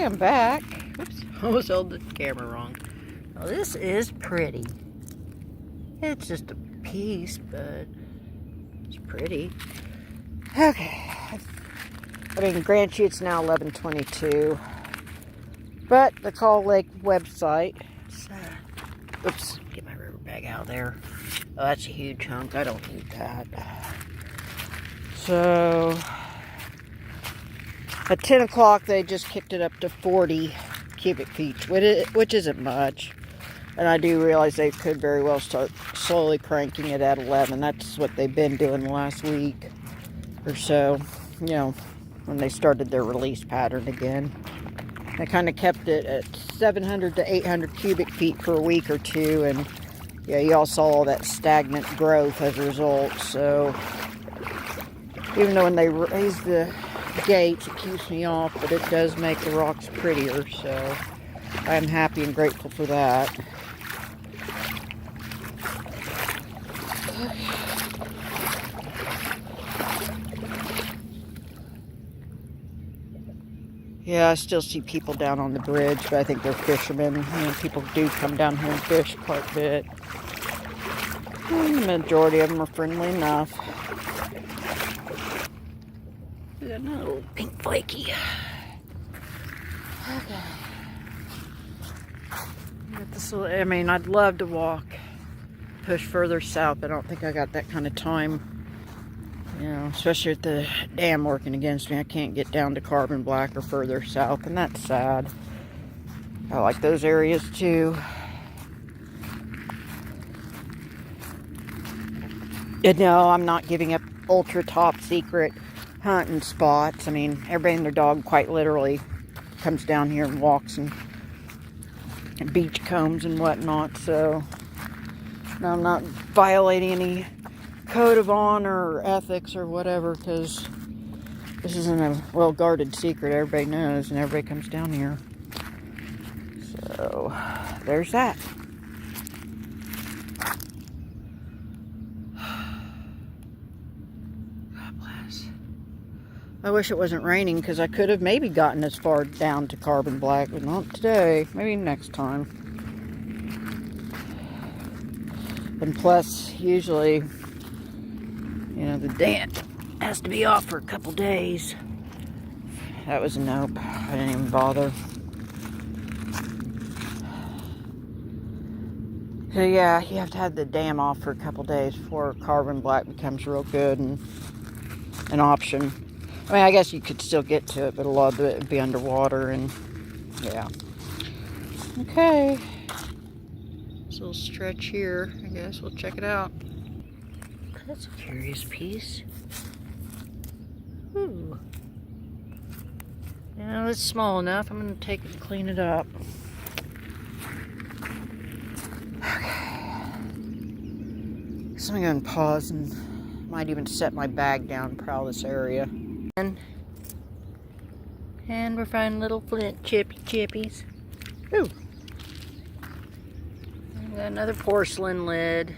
I'm back. Oops, almost held the camera wrong. Well, this is pretty. It's just a piece, but it's pretty. Okay. I mean, grant you it's now 11:22. But the Call Lake website. Oops, get my rubber bag out of there. Oh, that's a huge chunk. I don't need that. So, at 10 o'clock, they just kicked it up to 40 cubic feet, which isn't much. And I do realize they could very well start slowly cranking it at 11. That's what they've been doing the last week or so, you know, when they started their release pattern again. They kind of kept it at 700 to 800 cubic feet for a week or two, and yeah, you all saw all that stagnant growth as a result. So even though when they raise the gates, it keeps me off, but it does make the rocks prettier, so I am happy and grateful for that. Yeah, I still see people down on the bridge, but I think they're fishermen. You know, people do come down here and fish quite a bit. And the majority of them are friendly enough. We got another little pink flaky. Okay. I mean, I'd love to walk, push further south, but I don't think I got that kind of time. You know, especially with the dam working against me, I can't get down to Carbon Black or further south, and that's sad. I like those areas too. And no, I'm not giving up ultra top secret hunting spots. I mean, everybody and their dog quite literally comes down here and walks and beach combs and whatnot, so no, I'm not violating any code of honor or ethics or whatever, because this isn't a well-guarded secret. Everybody knows and everybody comes down here. So there's that. God bless. I wish it wasn't raining, because I could have maybe gotten as far down to Carbon Black, but not today. Maybe next time. And plus, usually, you know, the dam has to be off for a couple days. That was a nope. I didn't even bother. So yeah, you have to have the dam off for a couple days before Carbon Black becomes real good and an option. I mean, I guess you could still get to it, but a lot of it would be underwater, and yeah. Okay. This little stretch here, I guess we'll check it out. That's a curious piece. Ooh. You know, it's small enough. I'm going to take it and clean it up. Okay. So I'm going to pause and might even set my bag down and prowl this area. And we're finding little flint chippies. Ooh. And got another porcelain lid.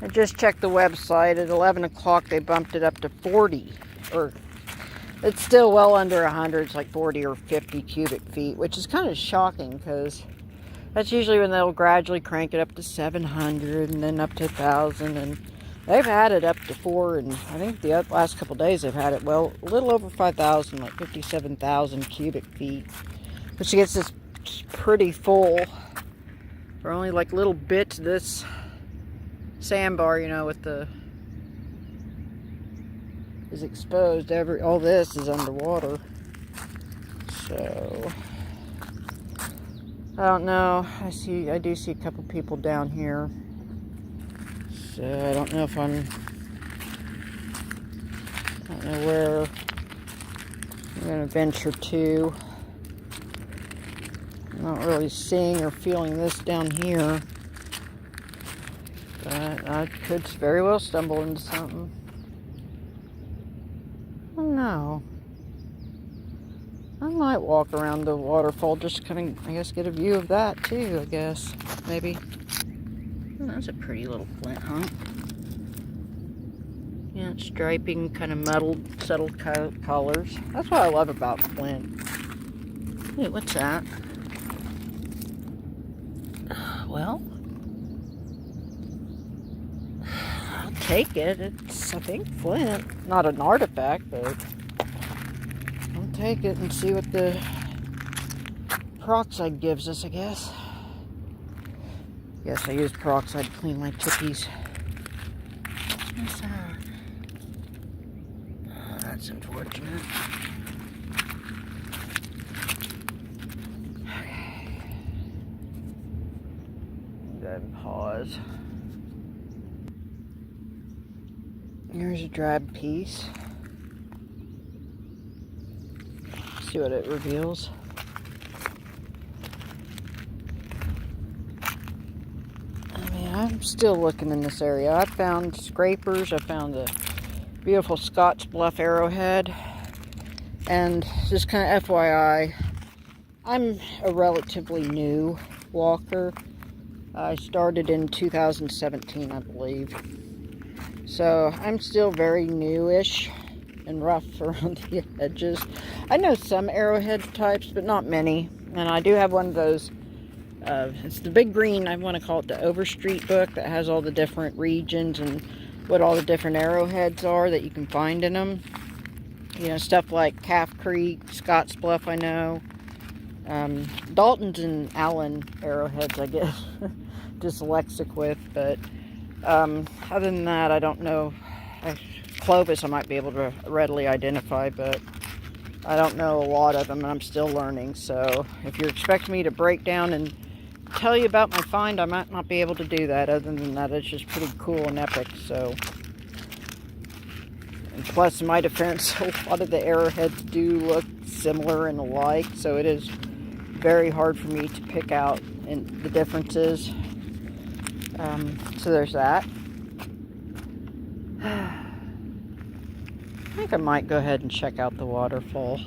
I just checked the website. At 11 o'clock, they bumped it up to 40. Or, it's still well under 100. It's like 40 or 50 cubic feet, which is kind of shocking, because that's usually when they'll gradually crank it up to 700 and then up to 1,000. And they've had it up to 4, and I think the last couple days they've had it, well, a little over 5,000, like 57,000 cubic feet, which gets this pretty full. For only like little bits of this sandbar, you know, with the is exposed. All this is underwater. So I don't know. I do see a couple people down here. So I don't know if I don't know where I'm gonna venture to. I'm not really seeing or feeling this down here. But I could very well stumble into something. I don't know. I might walk around the waterfall just to kind of, I guess, get a view of that too, I guess. Maybe. Oh, that's a pretty little flint hunk. Yeah, striping, kind of muddled, subtle colors. That's what I love about flint. Wait, what's that? Well, I'll take it. It's, I think, flint. Not an artifact, but I'll take it and see what the peroxide gives us, I guess. Yes, I used peroxide to clean my chippies. What's that? Oh, that's unfortunate. Okay. Go ahead and pause. Here's a drab piece. See what it reveals. I'm still looking in this area. I found scrapers. I found a beautiful Scotch Bluff arrowhead. And just kind of FYI, I'm a relatively new walker. I started in 2017, I believe. So I'm still very newish and rough around the edges. I know some arrowhead types, but not many. And I do have one of those. It's the big green, I want to call it the Overstreet book, that has all the different regions and what all the different arrowheads are that you can find in them. You know, stuff like Calf Creek, Scotts Bluff, I know. Dalton's and Allen arrowheads, I guess, dyslexic with, but other than that, I don't know. Clovis I might be able to readily identify, but I don't know a lot of them, and I'm still learning. So if you're expecting me to break down and tell you about my find, I might not be able to do that. Other than that, it's just pretty cool and epic. So, and plus, in my defense, a lot of the arrowheads do look similar and alike, so it is very hard for me to pick out the differences. So there's that. I think I might go ahead and check out the waterfall.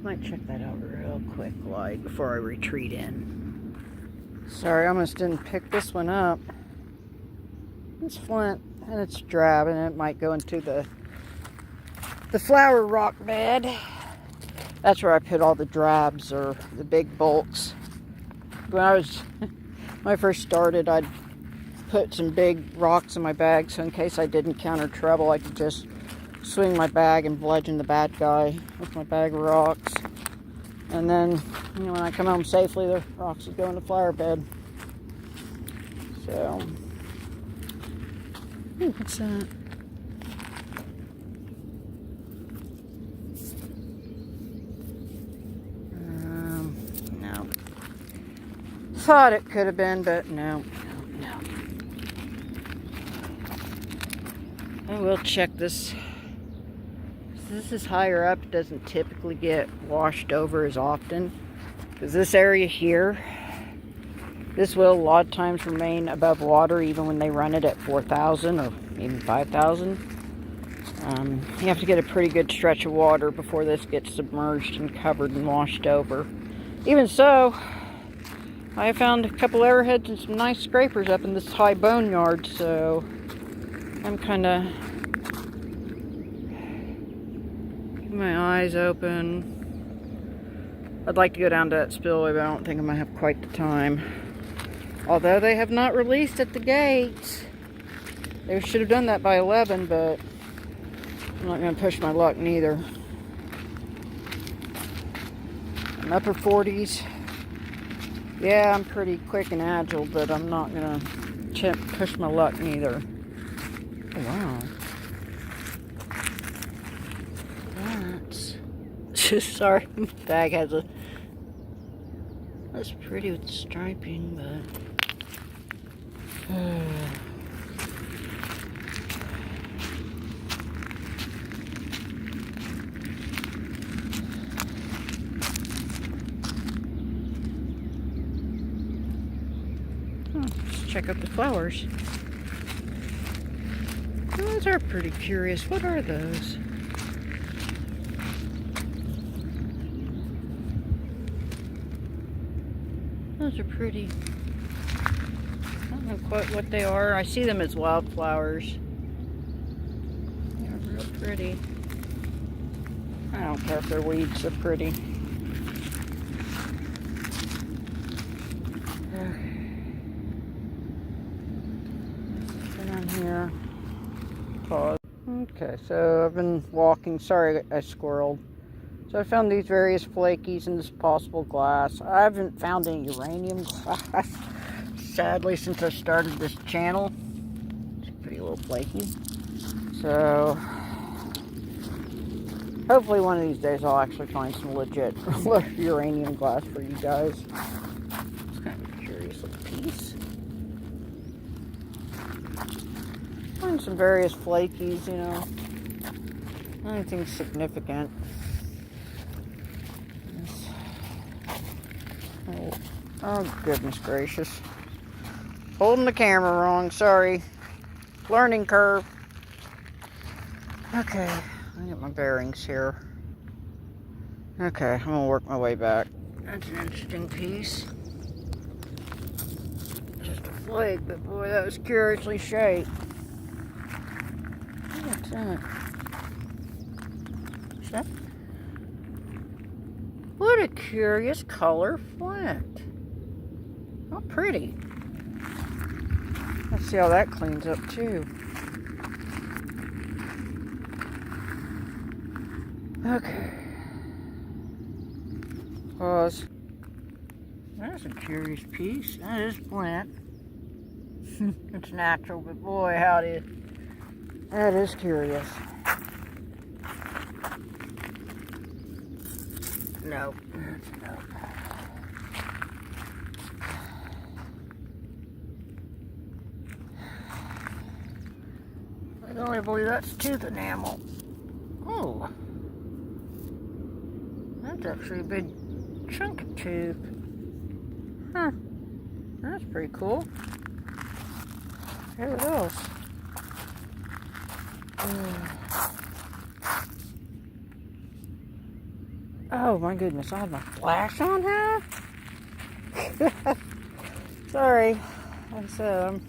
Might check that out real quick, like, before I retreat in. Sorry, I almost didn't pick this one up. It's flint, and it's drab, and it might go into the flower rock bed. That's where I put all the drabs, or the big bulks. When I first started, I'd put some big rocks in my bag, so in case I did encounter trouble, I could just swing my bag and bludgeon the bad guy with my bag of rocks. And then, you know, when I come home safely, the rocks would go in the flower bed. So, ooh, what's that? No. Thought it could have been, but no. I will check this. This is higher up. It doesn't typically get washed over as often, because this area here, this will a lot of times remain above water even when they run it at 4,000 or even 5,000. You have to get a pretty good stretch of water before this gets submerged and covered and washed over. Even so, I found a couple arrowheads and some nice scrapers up in this high boneyard, so I'm kind of keeping my eyes open. I'd like to go down to that spillway, but I don't think I'm going to have quite the time. Although they have not released at the gates. They should have done that by 11, but I'm not going to push my luck neither. I'm upper 40s. Yeah, I'm pretty quick and agile, but I'm not going to push my luck neither. Oh, wow. That's just sorry. The bag has a. That's pretty with striping, but. Let's check out the flowers. Those are pretty curious. What are those? Those are pretty. I don't know quite what they are. I see them as wildflowers. They're pretty. I don't care if they're weeds, they're pretty. Put on here. Pause. Okay, so I've been walking. Sorry, I squirreled. So I found these various flakies in this possible glass. I haven't found any uranium glass, sadly, since I started this channel. It's pretty little flaky. So hopefully one of these days I'll actually find some legit uranium glass for you guys. It's kind of a curious little piece. Find some various flakies, you know. Anything significant. Oh, goodness gracious. Holding the camera wrong, sorry. Learning curve. Okay, let me get my bearings here. Okay, I'm gonna work my way back. That's an interesting piece. Just a flake, but boy, that was curiously shaped. What's that? Is that? What a curious color flint. How pretty. Let's see how that cleans up too. Okay. Pause. That's a curious piece. That is flint. It's natural, but boy, howdy. That is curious. Nope. Nope. I don't really believe that's tooth enamel. Oh. That's actually a big chunk of tooth. Huh. That's pretty cool. Here it is. Oh my goodness, I had my flash on here? Sorry. Like I said,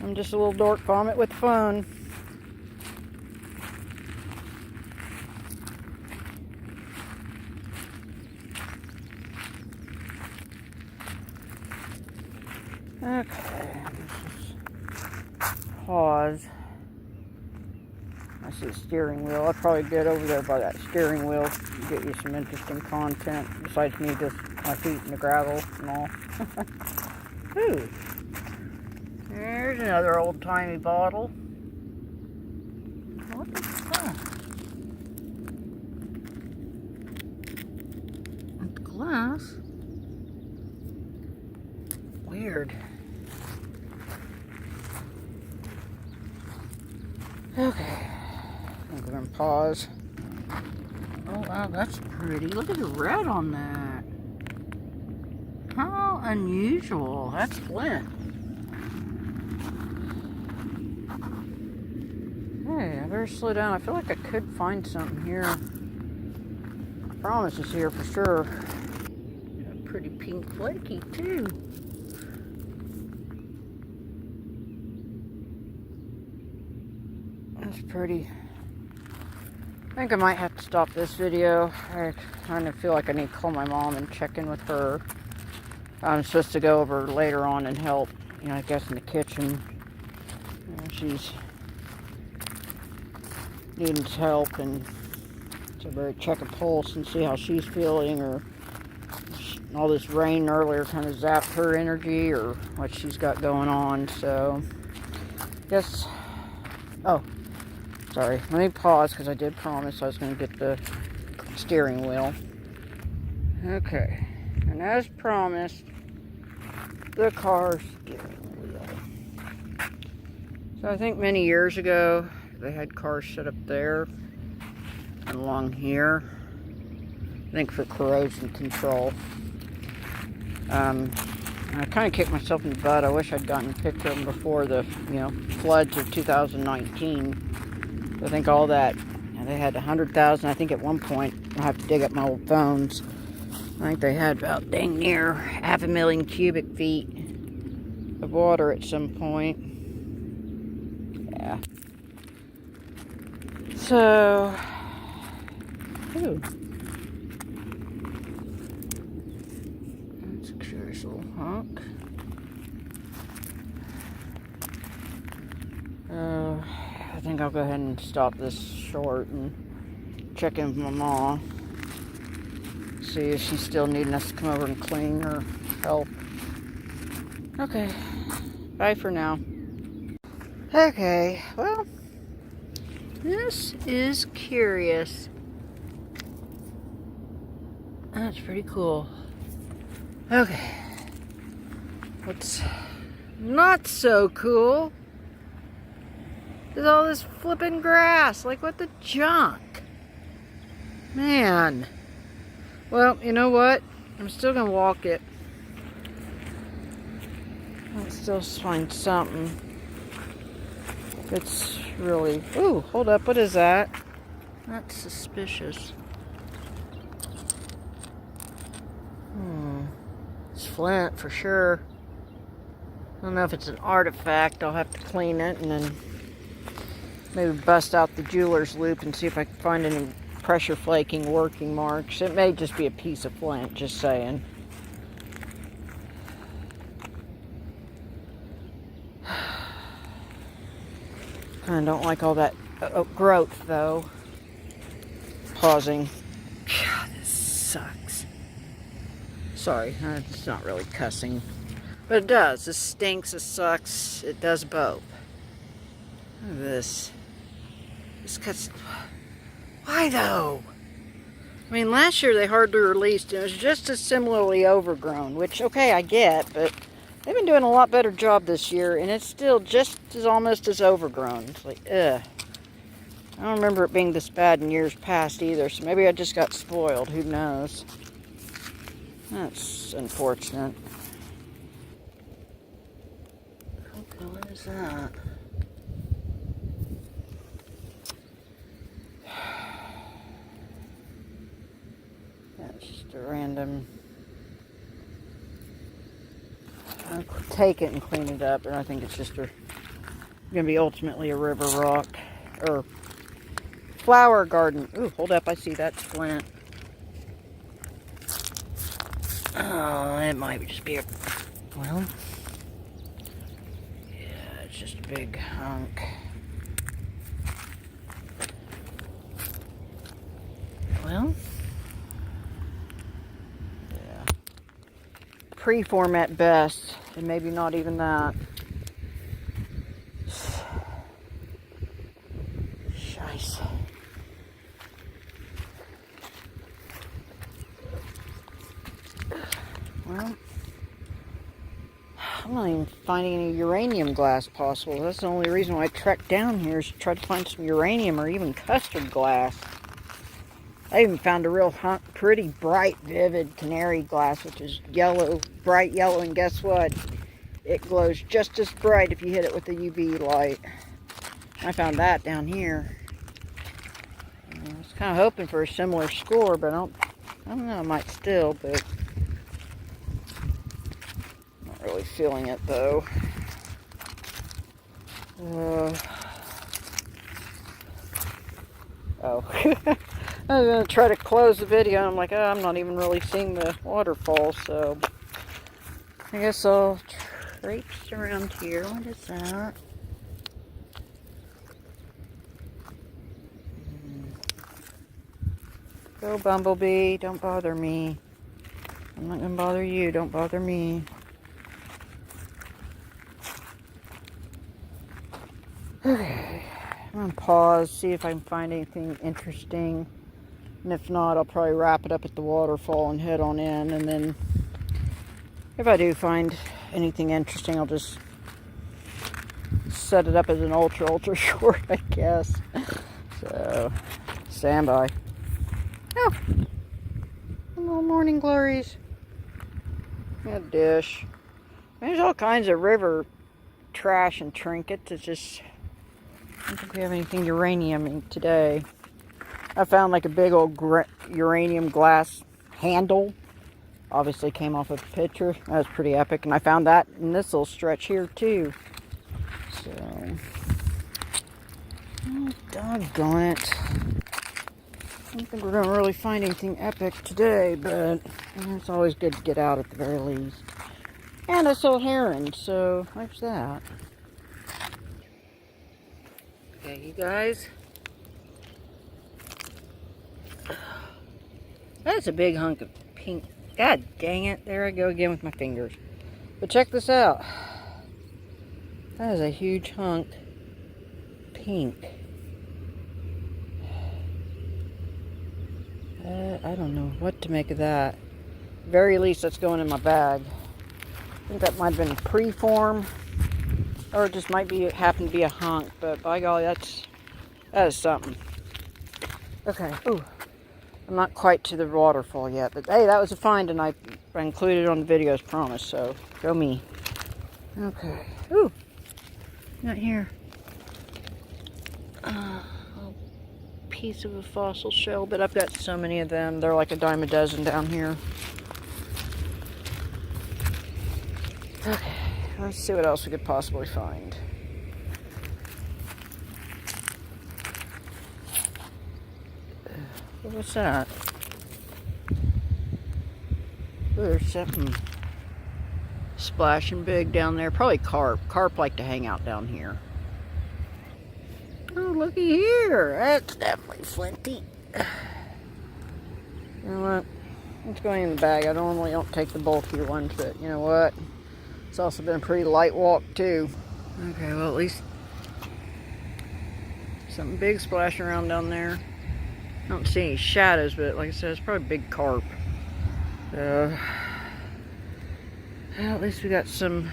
I'm just a little dork vomit with the phone. Okay. Pause. I see a steering wheel. I'll probably get over there by that steering wheel and get you some interesting content besides me just my feet in the gravel and all. Ooh. There's another old-timey bottle. What is that? It's glass. Weird. Okay. I'm going to pause. Oh wow, that's pretty. Look at the red on that. How unusual. That's flint. Hey, I better slow down. I feel like I could find something here. I promise it's here for sure. A pretty pink flaky too. That's pretty. I think I might have to stop this video. I kind of feel like I need to call my mom and check in with her. I'm supposed to go over later on and help, you know, I guess in the kitchen. You know, she's needing help, and so I better check a pulse and see how she's feeling, or all this rain earlier kind of zapped her energy, or what she's got going on. So, guess. Oh. Sorry, let me pause because I did promise I was going to get the steering wheel. Okay, and as promised, the car steering wheel. So I think many years ago, they had cars set up there and along here. I think for corrosion control. I kind of kicked myself in the butt. I wish I'd gotten a picture of them before the, floods of 2019. I think all that, they had 100,000, I think at one point. I'll have to dig up my old phones. I think they had about dang near 500,000 cubic feet of water at some point. Yeah. So, ooh, that's a curious little hunk. I think I'll go ahead and stop this short and check in with my mom. See if she's still needing us to come over and clean or help. Okay, bye for now. Okay, well, this is curious. That's pretty cool. Okay, what's not so cool is all this flipping grass. Like, what the junk? Man. Well, you know what? I'm still gonna walk it. I'll still find something. It's really... Ooh, hold up. What is that? That's suspicious. It's flint for sure. I don't know if it's an artifact. I'll have to clean it and then maybe bust out the jeweler's loop and see if I can find any pressure flaking working marks. It may just be a piece of flint, just saying. Kind of don't like all that growth, though. Pausing. God, this sucks. Sorry, it's not really cussing. But it does. This stinks, this sucks. It does both. Look at this. This cuts... Why, though? I mean, last year they hardly released. It was just as similarly overgrown, which, okay, I get, but they've been doing a lot better job this year, and it's still just as almost as overgrown. It's like, ugh. I don't remember it being this bad in years past either, so maybe I just got spoiled. Who knows? That's unfortunate. Okay, what is that? That's just a random... I'll take it and clean it up, and I think it's just going to be ultimately a river rock, or flower garden. Ooh, hold up, I see that's flint. Oh, it might just be a, well, yeah, it's just a big hunk. Well, yeah, preform at best, and maybe not even that. Scheiße. Well, I'm not even finding any uranium glass possible. That's the only reason why I trekked down here, is to try to find some uranium or even custard glass. I even found a real pretty bright, vivid canary glass, which is yellow, bright yellow, and guess what? It glows just as bright if you hit it with a UV light. I found that down here. I was kind of hoping for a similar score, but I don't know, I might still, but not really feeling it though. Oh. I was going to try to close the video, and I'm like, oh, I'm not even really seeing the waterfall, so I guess I'll traipse around here. What is that? Go, Bumblebee. Don't bother me. I'm not going to bother you. Don't bother me. Okay. I'm going to pause, see if I can find anything interesting. And if not, I'll probably wrap it up at the waterfall and head on in. And then if I do find anything interesting, I'll just set it up as an ultra short, I guess. So, stand by. Oh, little morning glories. A dish. There's all kinds of river trash and trinkets. It's just, I don't think we have anything uranium today. I found like a big old uranium glass handle. Obviously came off a picture. That was pretty epic. And I found that in this little stretch here too. So, Oh, doggone it. I don't think we're going to really find anything epic today, but it's always good to get out at the very least. And I saw heron, so there's that. Okay, you guys. That's a big hunk of pink. God dang it. There I go again with my fingers. But check this out. That is a huge hunk pink. I don't know what to make of that. Very least that's going in my bag. I think that might have been preform, or it just might be happen to be a hunk, but by golly, that is something. Okay. Ooh, I'm not quite to the waterfall yet, but hey, that was a find, and I included it on the video as promised. So go me. Okay. Ooh, not here. Piece of a fossil shell, but I've got so many of them. They're like a dime a dozen down here. Okay, let's see what else we could possibly find. What's that? Ooh, there's something splashing big down there. Probably carp. Carp like to hang out down here. Oh, looky here. That's definitely flinty. You know what? It's going in the bag. I normally don't take the bulkier ones, but you know what? It's also been a pretty light walk, too. Okay, well, at least something big splashing around down there. I don't see any shadows, but like I said, it's probably big carp. Well, at least we got some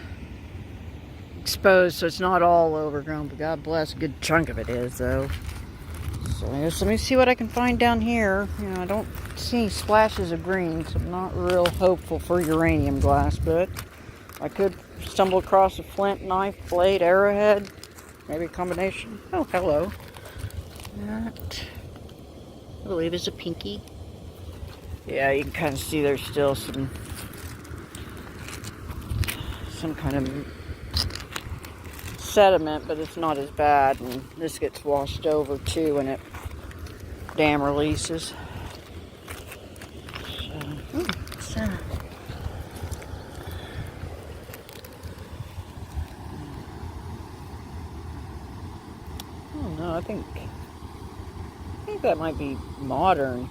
exposed, so it's not all overgrown, but God bless, a good chunk of it is, though. So let me see what I can find down here. You know, I don't see any splashes of green, so I'm not real hopeful for uranium glass, but I could stumble across a flint, knife, blade, arrowhead, maybe a combination. Oh, hello. That, I believe, is a pinky. Yeah, you can kind of see there's still some kind of sediment, but it's not as bad, and this gets washed over too when it dam releases. So, oh no, I think that might be modern.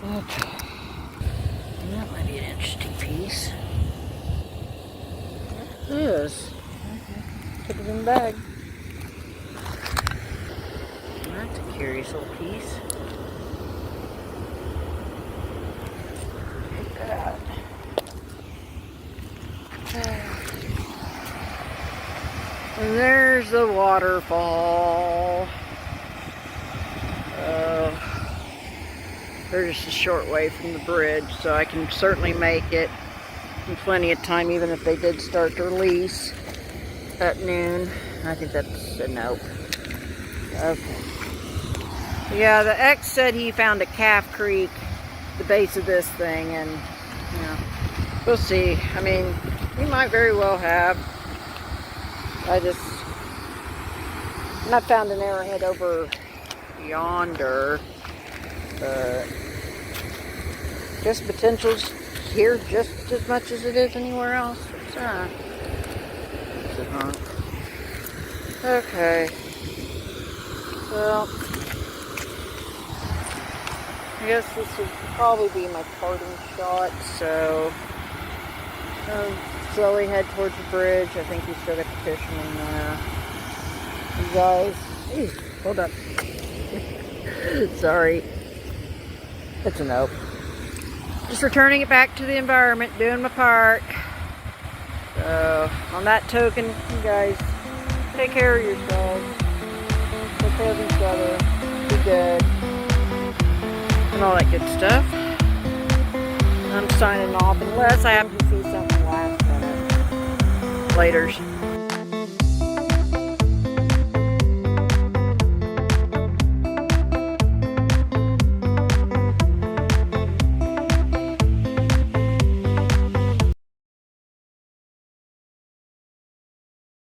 Okay. That might be an interesting piece. It is. Okay. Put it in the bag. That's a curious little piece. Look at that. And there's the waterfall. They're just a short way from the bridge, so I can certainly make it in plenty of time, even if they did start to release at noon. I think that's a nope. Okay. Yeah, the ex said he found a calf creek, the base of this thing, and you know, we'll see. I mean, he might very well have. I found an arrowhead over yonder. Just potential's here just as much as it is anywhere else. It's a hunk. Okay. Well, I guess this would probably be my parting shot, so I'll slowly head towards the bridge. I think we still got the fishermen there. You guys, geez, hold up. Sorry. It's a nope. Just returning it back to the environment, doing my part. So, on that token, you guys, take care of yourselves. Take care of each other. Be good. And all that good stuff. I'm signing off unless I happen to see something last minute. Laters.